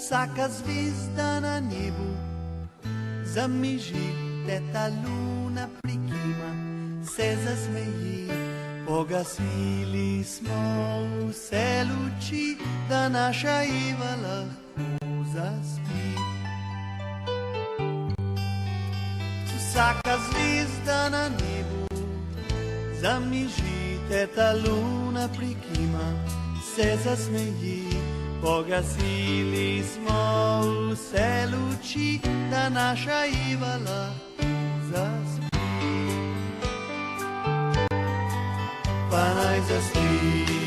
Vsaka zvezda na nebu zamiži, ta luna prikima, se zasmeji. Pogasili smo vse luči, da naša Eva lahko zaspi. Vsaka zvezda na nebu zamiži, ta luna prikima, se zasmeji. Pogasili smo vse luči, da naša Eva lahko zaspi. Pa naj zaspi,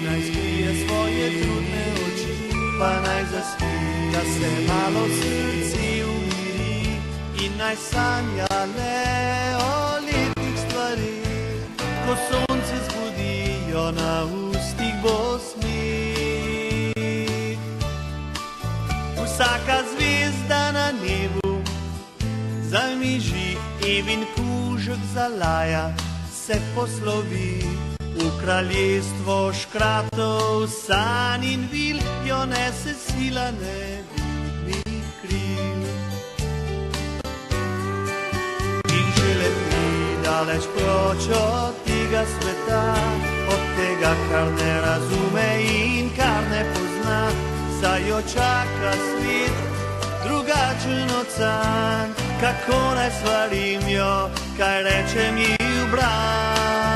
naj skrije svoje trudne oči, pa naj zaspi, da se malo v srcu umiri in naj sanja le o lepih stvareh, ko sonce zbudijo na ustih bo smeh. Vsaka zvezda na nebu zamiži, Evin kužek zalaja, se poslovi. V kraljestvo škratov, sanj in vil jo nese sila nevidnih kril. In že leti daleč proč od tega sveta, od tega, kar ne razume in kar ne pozna, saj jo čaka svet drugačen od sanj. Kako naj svarim jo, kaj rečem ji v bran?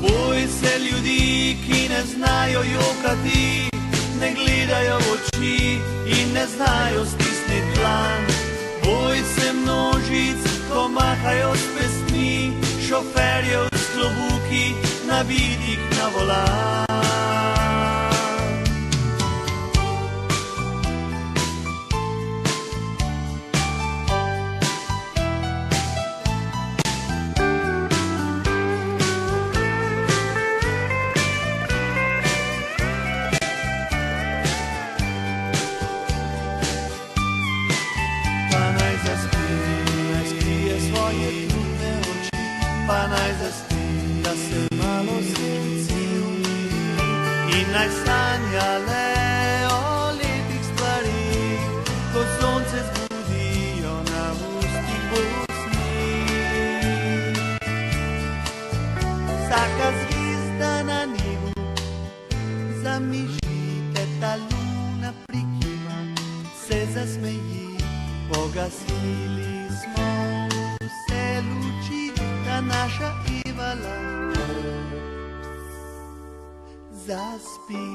Boj se ljudi, ki ne znajo jokati, ne gledajo v oči in ne znajo stisniti dlan. Boj se množic, ko mahajo s pestmi, šoferjev s klobuki, nabitih na volan. Pa naj zaspi, da se malo srce umiri in naj sanja le o lepih stvareh, ko sonce zbudijo na ustih bo smeh. Vsaka zvezda na nebu zamiži, ta luna prikima, se zasmeji. Pogasili smo vse luči, da naša Eva lahko zaspi.